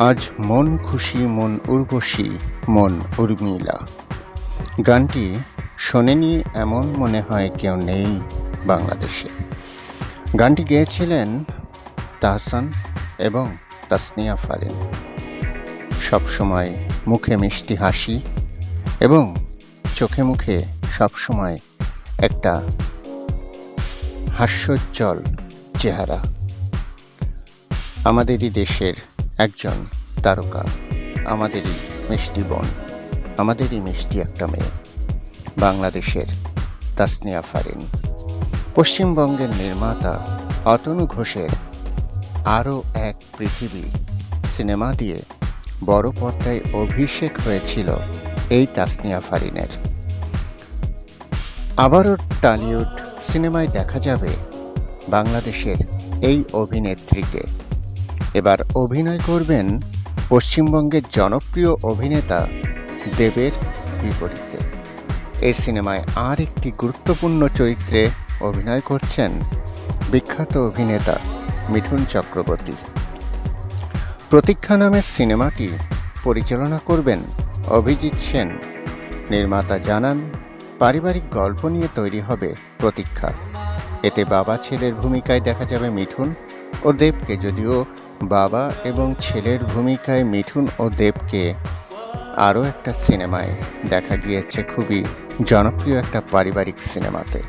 আজ মন খুশি মন উর্বশী মন উর্মিলা। গানটি শোনেনি এমন মনে হয় কেউ নেই বাংলাদেশে। গানটি গেয়েছিলেন তাহসান এবং তাসনিয়া ফারিন। সবসময় মুখে মিষ্টি হাসি এবং চোখে মুখে সবসময় একটা হাস্যোজ্জ্বল চেহারা। আমাদেরই দেশের একজন তারকা, আমাদেরই মিষ্টি বোন, আমাদেরই মিষ্টি একটা মেয়ে, বাংলাদেশের তাসনিয়া ফারিন। পশ্চিমবঙ্গের নির্মাতা অতনু ঘোষের আরও এক পৃথিবী সিনেমা দিয়ে বড় পর্দায় অভিষেক হয়েছিল এই তাসনিয়া ফারিনের। আবারও টলিউড সিনেমায় দেখা যাবে বাংলাদেশের এই অভিনেত্রীকে। এবার অভিনয় করবেন পশ্চিমবঙ্গের জনপ্রিয় অভিনেতা দেবের বিপরীতে। এই সিনেমায় আর একটি গুরুত্বপূর্ণ চরিত্রে অভিনয় করছেন বিখ্যাত অভিনেতা মিঠুন চক্রবর্তী। প্রতীক্ষা নামের সিনেমাটি পরিচালনা করবেন অভিজিৎ সেন। নির্মাতা জানান, পারিবারিক গল্প নিয়ে তৈরি হবে প্রতীক্ষা। এতে বাবা ছেলের ভূমিকায় দেখা যাবে মিঠুন ও দেবকে। যদিও বাবা এবং ছেলের ভূমিকায় মিঠুন ও দেবকে আরও একটা সিনেমায় দেখা গিয়েছে, খুবই জনপ্রিয় একটা পারিবারিক সিনেমাতে।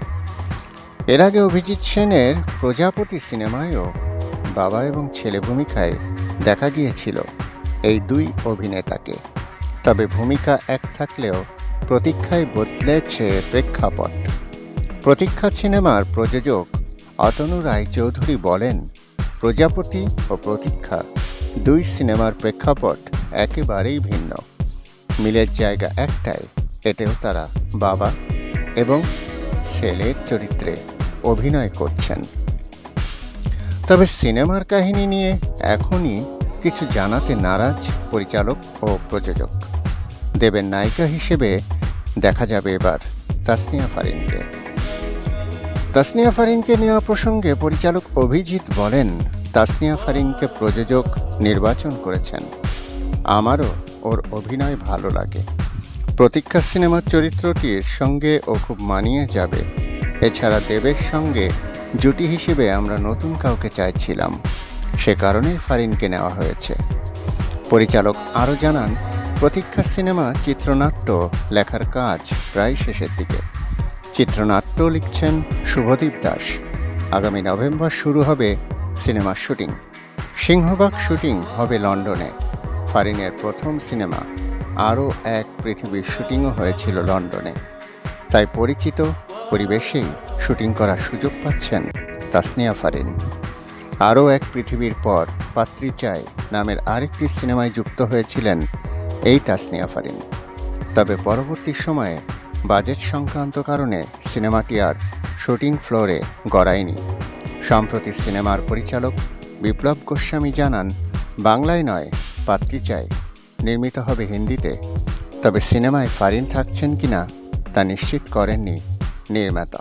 এর আগে অভিজিৎ সেনের প্রজাপতি সিনেমায়ও বাবা এবং ছেলে ভূমিকায় দেখা গিয়েছিল এই দুই অভিনেতাকে। তবে ভূমিকা এক থাকলেও প্রতীক্ষায় বদলেছে প্রেক্ষাপট। প্রতীক্ষা সিনেমার প্রযোজক অতনু রায়চৌধুরী বলেন, প্রজাপতি ও প্রতীক্ষা দুই সিনেমার প্রেক্ষাপট একেবারেই ভিন্ন। মিলের জায়গা একটাই, এতেও তারা বাবা এবং ছেলের চরিত্রে অভিনয় করছেন। তবে সিনেমার কাহিনী নিয়ে এখনই কিছু জানাতে নারাজ পরিচালক ও প্রযোজক। দেবের নায়িকা হিসেবে দেখা যাবে এবার তাসনিয়া ফারিনকে। তাসনিয়া ফারিনকে নেওয়া প্রসঙ্গে পরিচালক অভিজিৎ বলেন, তাসনিয়া ফারিনকে প্রযোজক নির্বাচন করেছেন। আমারও ওর অভিনয় ভালো লাগে। প্রতীক্ষা সিনেমার চরিত্রটির সঙ্গে ও খুব মানিয়ে যাবে। এছাড়া দেবের সঙ্গে জুটি হিসেবে আমরা নতুন কাউকে চাইছিলাম, সে কারণেই ফারিনকে নেওয়া হয়েছে। পরিচালক আরও জানান, প্রতীক্ষা সিনেমা চিত্রনাট্য লেখার কাজ প্রায় শেষের দিকে। চিত্রনাট্য লিখছেন শুভদীপ দাস। আগামী নভেম্বর শুরু হবে সিনেমার শুটিং। সিংহভাগ শুটিং হবে লন্ডনে। ফারিনের প্রথম সিনেমা আরও এক পৃথিবীর শুটিংও হয়েছিল লন্ডনে। তাই পরিচিত পরিবেশেই শুটিং করার সুযোগ পাচ্ছেন তাসনিয়া ফারিন। আরও এক পৃথিবীর পর পাত্রী চাই নামের আরেকটি সিনেমায় যুক্ত হয়েছিলেন এই তাসনিয়া ফারিন। তবে পরবর্তী সময়ে বাজেট সংক্রান্ত কারণে সিনেমাটি আর শুটিং ফ্লোরে গড়ায়নি। সম্প্রতি সিনেমার পরিচালক বিপ্লব গোস্বামী জানান, বাংলায় নয়, পাত্রী চাই নির্মিত হবে হিন্দিতে। তবে সিনেমায় ফারিন থাকছেন কিনা তা নিশ্চিত করেননি নির্মাতা।